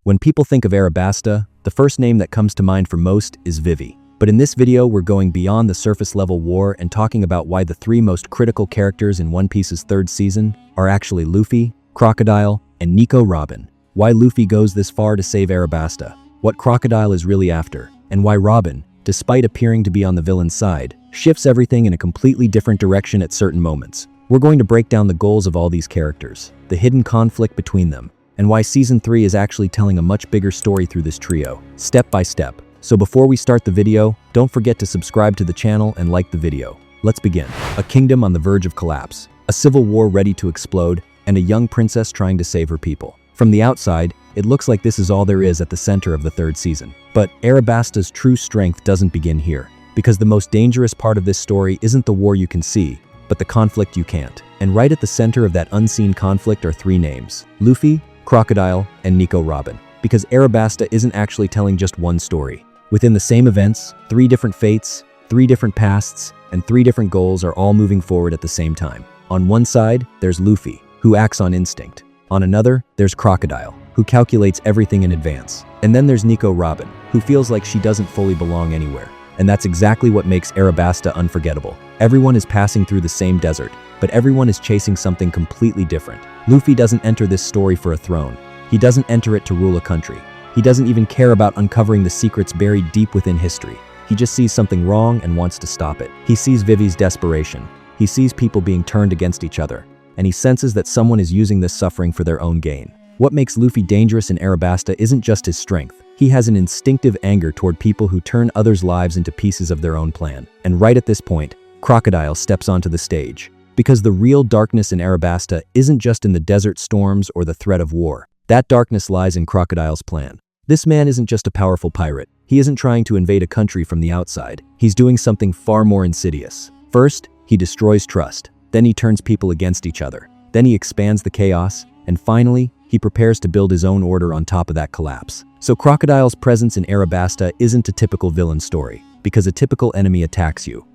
When people think of Arabasta, the first name that comes to mind for most is Vivi. But in this video, we're going beyond the surface-level war and talking about why the three most critical characters in One Piece's third season are actually Luffy, Crocodile, and Nico Robin. Why Luffy goes this far to save Arabasta, what Crocodile is really after, and why Robin, despite appearing to be on the villain's side, shifts everything in a completely different direction at certain moments. We're going to break down the goals of all these characters, the hidden conflict between them, and why Season 3 is actually telling a much bigger story through this trio, step by step. So before we start the video, don't forget to subscribe to the channel and like the video. Let's begin. A kingdom on the verge of collapse, a civil war ready to explode, and a young princess trying to save her people. From the outside, it looks like this is all there is at the center of the third season. But Arabasta's true strength doesn't begin here, because the most dangerous part of this story isn't the war you can see, but the conflict you can't. And right at the center of that unseen conflict are three names: Luffy, Crocodile, and Nico Robin. Because Arabasta isn't actually telling just one story. Within the same events, three different fates, three different pasts, and three different goals are all moving forward at the same time. On one side, there's Luffy, who acts on instinct. On another, there's Crocodile, who calculates everything in advance. And then there's Nico Robin, who feels like she doesn't fully belong anywhere. And that's exactly what makes Arabasta unforgettable. Everyone is passing through the same desert, but everyone is chasing something completely different. Luffy doesn't enter this story for a throne. He doesn't enter it to rule a country. He doesn't even care about uncovering the secrets buried deep within history. He just sees something wrong and wants to stop it. He sees Vivi's desperation. He sees people being turned against each other. And he senses that someone is using this suffering for their own gain. What makes Luffy dangerous in Arabasta isn't just his strength. He has an instinctive anger toward people who turn others' lives into pieces of their own plan. And right at this point, Crocodile steps onto the stage. Because the real darkness in Arabasta isn't just in the desert storms or the threat of war. That darkness lies in Crocodile's plan. This man isn't just a powerful pirate. He isn't trying to invade a country from the outside. He's doing something far more insidious. First, he destroys trust. Then he turns people against each other. Then he expands the chaos. And finally, he prepares to build his own order on top of that collapse. So Crocodile's presence in Arabasta isn't a typical villain story, because a typical enemy attacks you.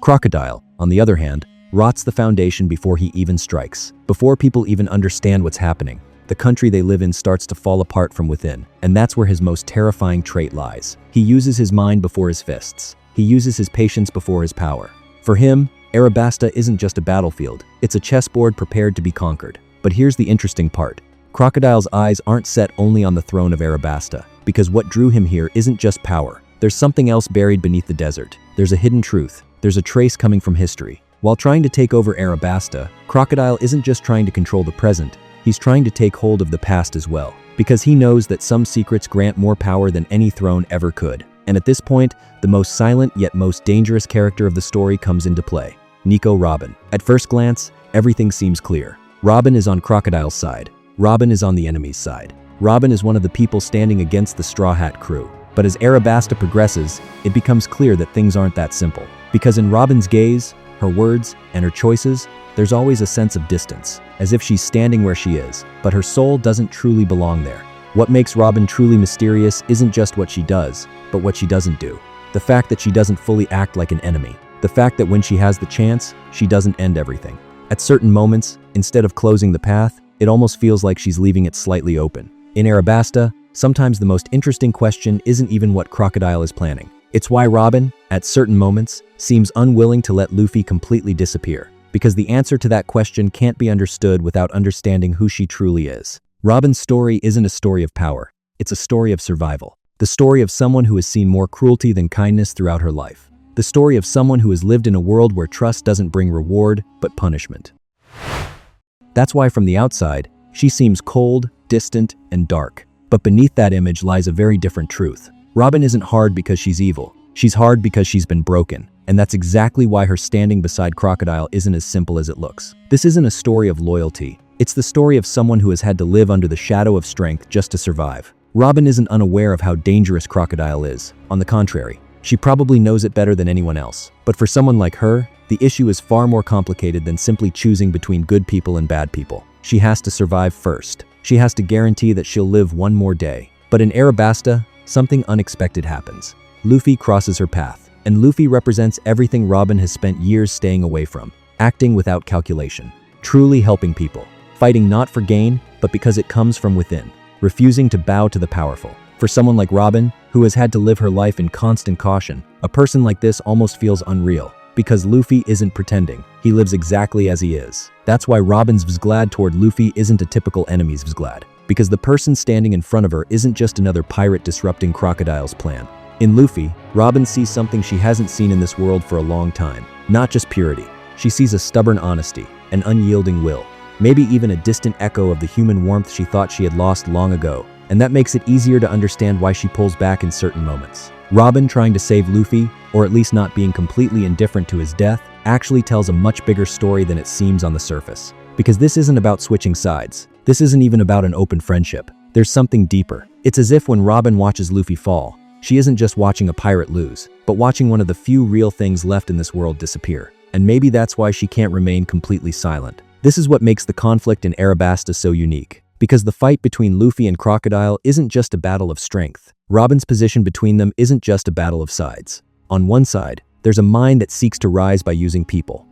Crocodile, on the other hand, rots the foundation before he even strikes. Before people even understand what's happening, the country they live in starts to fall apart from within, and that's where his most terrifying trait lies. He uses his mind before his fists. He uses his patience before his power. For him, Arabasta isn't just a battlefield, it's a chessboard prepared to be conquered. But here's the interesting part. Crocodile's eyes aren't set only on the throne of Arabasta, because what drew him here isn't just power. There's something else buried beneath the desert. There's a hidden truth. There's a trace coming from history. While trying to take over Arabasta, Crocodile isn't just trying to control the present, he's trying to take hold of the past as well. Because he knows that some secrets grant more power than any throne ever could. And at this point, the most silent yet most dangerous character of the story comes into play: Nico Robin. At first glance, everything seems clear. Robin is on Crocodile's side. Robin is on the enemy's side. Robin is one of the people standing against the Straw Hat crew. But as Arabasta progresses, it becomes clear that things aren't that simple. Because in Robin's gaze, her words, and her choices, there's always a sense of distance, as if she's standing where she is, but her soul doesn't truly belong there. What makes Robin truly mysterious isn't just what she does, but what she doesn't do. The fact that she doesn't fully act like an enemy. The fact that when she has the chance, she doesn't end everything. At certain moments, instead of closing the path, it almost feels like she's leaving it slightly open. In Arabasta, sometimes the most interesting question isn't even what Crocodile is planning. It's why Robin, at certain moments, seems unwilling to let Luffy completely disappear. Because the answer to that question can't be understood without understanding who she truly is. Robin's story isn't a story of power. It's a story of survival. The story of someone who has seen more cruelty than kindness throughout her life. The story of someone who has lived in a world where trust doesn't bring reward, but punishment. That's why from the outside, she seems cold, distant, and dark. But beneath that image lies a very different truth. Robin isn't hard because she's evil. She's hard because she's been broken. And that's exactly why her standing beside Crocodile isn't as simple as it looks. This isn't a story of loyalty. It's the story of someone who has had to live under the shadow of strength just to survive. Robin isn't unaware of how dangerous Crocodile is. On the contrary, she probably knows it better than anyone else. But for someone like her, the issue is far more complicated than simply choosing between good people and bad people. She has to survive first. She has to guarantee that she'll live one more day. But in Arabasta, something unexpected happens. Luffy crosses her path. And Luffy represents everything Robin has spent years staying away from. Acting without calculation. Truly helping people. Fighting not for gain, but because it comes from within. refusing to bow to the powerful. For someone like Robin, who has had to live her life in constant caution, a person like this almost feels unreal. Because Luffy isn't pretending, he lives exactly as he is. That's why Robin's vzglad toward Luffy isn't a typical enemy's vzglad. Because the person standing in front of her isn't just another pirate disrupting Crocodile's plan. In Luffy, Robin sees something she hasn't seen in this world for a long time. Not just purity. She sees a stubborn honesty, an unyielding will, maybe even a distant echo of the human warmth she thought she had lost long ago. And that makes it easier to understand why she pulls back in certain moments. Robin trying to save Luffy, or at least not being completely indifferent to his death, actually tells a much bigger story than it seems on the surface. Because this isn't about switching sides. This isn't even about an open friendship. There's something deeper. It's as if when Robin watches Luffy fall, she isn't just watching a pirate lose, but watching one of the few real things left in this world disappear. And maybe that's why she can't remain completely silent. This is what makes the conflict in Arabasta so unique. Because the fight between Luffy and Crocodile isn't just a battle of strength. Robin's position between them isn't just a battle of sides. On one side, there's a mind that seeks to rise by using people.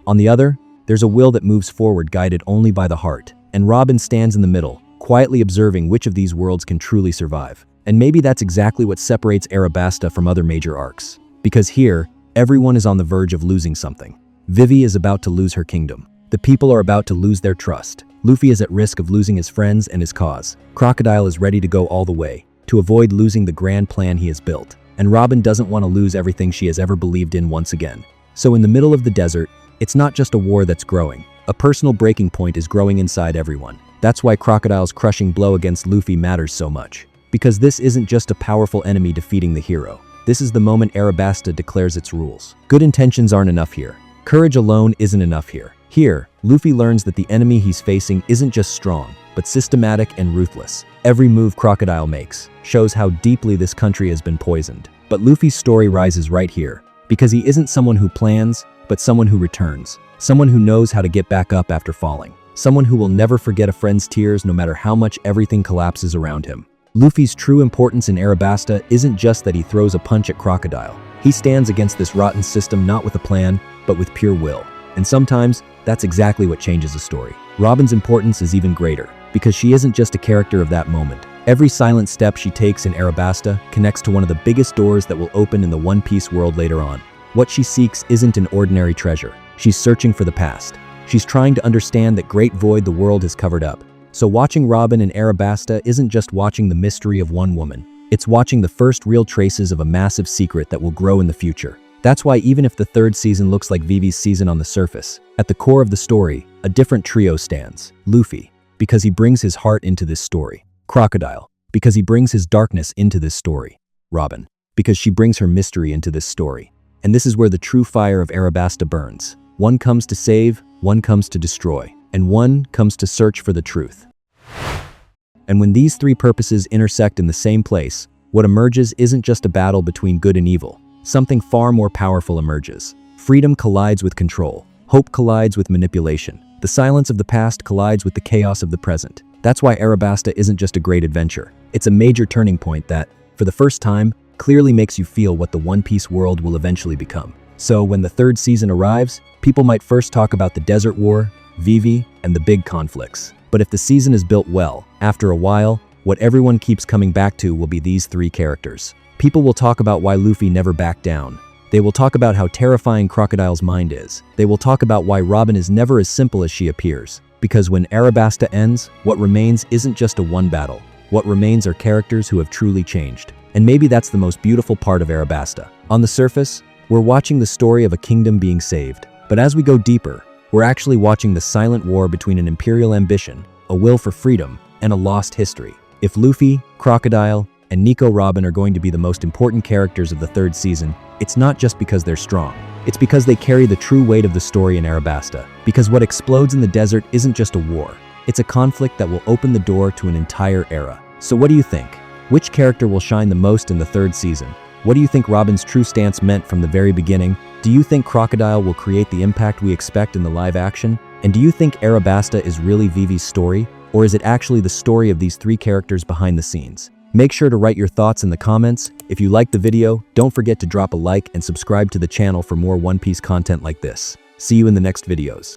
On the other, there's a will that moves forward guided only by the heart. And Robin stands in the middle, quietly observing which of these worlds can truly survive. And maybe that's exactly what separates Arabasta from other major arcs. Because here, everyone is on the verge of losing something. Vivi is about to lose her kingdom. The people are about to lose their trust. Luffy is at risk of losing his friends and his cause. Crocodile is ready to go all the way, to avoid losing the grand plan he has built. And Robin doesn't want to lose everything she has ever believed in once again. So in the middle of the desert, it's not just a war that's growing. A personal breaking point is growing inside everyone. That's why Crocodile's crushing blow against Luffy matters so much. Because this isn't just a powerful enemy defeating the hero. This is the moment Arabasta declares its rules. Good intentions aren't enough here. Courage alone isn't enough here. Here, Luffy learns that the enemy he's facing isn't just strong, but systematic and ruthless. Every move Crocodile makes shows how deeply this country has been poisoned. But Luffy's story rises right here, because he isn't someone who plans, but someone who returns. Someone who knows how to get back up after falling. Someone who will never forget a friend's tears no matter how much everything collapses around him. Luffy's true importance in Arabasta isn't just that he throws a punch at Crocodile. He stands against this rotten system not with a plan, but with pure will. And sometimes, that's exactly what changes a story. Robin's importance is even greater, because she isn't just a character of that moment. Every silent step she takes in Arabasta connects to one of the biggest doors that will open in the One Piece world later on. What she seeks isn't an ordinary treasure. She's searching for the past. She's trying to understand that great void the world has covered up. So watching Robin in Arabasta isn't just watching the mystery of one woman. It's watching the first real traces of a massive secret that will grow in the future. That's why even if the third season looks like Vivi's season on the surface, at the core of the story, a different trio stands. Luffy, because he brings his heart into this story. Crocodile, because he brings his darkness into this story. Robin, because she brings her mystery into this story. And this is where the true fire of Arabasta burns. One comes to save, one comes to destroy, and one comes to search for the truth. And when these three purposes intersect in the same place, what emerges isn't just a battle between good and evil. Something far more powerful emerges. Freedom collides with control. Hope collides with manipulation. The silence of the past collides with the chaos of the present. That's why Arabasta isn't just a great adventure. It's a major turning point that, for the first time, clearly makes you feel what the One Piece world will eventually become. So when the third season arrives, people might first talk about the Desert War, Vivi, and the big conflicts. But if the season is built well, after a while, what everyone keeps coming back to will be these three characters. People will talk about why Luffy never backed down. They will talk about how terrifying Crocodile's mind is. They will talk about why Robin is never as simple as she appears. Because when Arabasta ends, what remains isn't just a one battle. What remains are characters who have truly changed. And maybe that's the most beautiful part of Arabasta. On the surface, we're watching the story of a kingdom being saved. But as we go deeper, we're actually watching the silent war between an imperial ambition, a will for freedom, and a lost history. If Luffy, Crocodile, and Nico Robin are going to be the most important characters of the third season, it's not just because they're strong. It's because they carry the true weight of the story in Arabasta. Because what explodes in the desert isn't just a war. It's a conflict that will open the door to an entire era. So what do you think? Which character will shine the most in the third season? What do you think Robin's true stance meant from the very beginning? Do you think Crocodile will create the impact we expect in the live action? And do you think Arabasta is really Vivi's story? Or is it actually the story of these three characters behind the scenes? Make sure to write your thoughts in the comments. If you liked the video, don't forget to drop a like and subscribe to the channel for more One Piece content like this. See you in the next videos.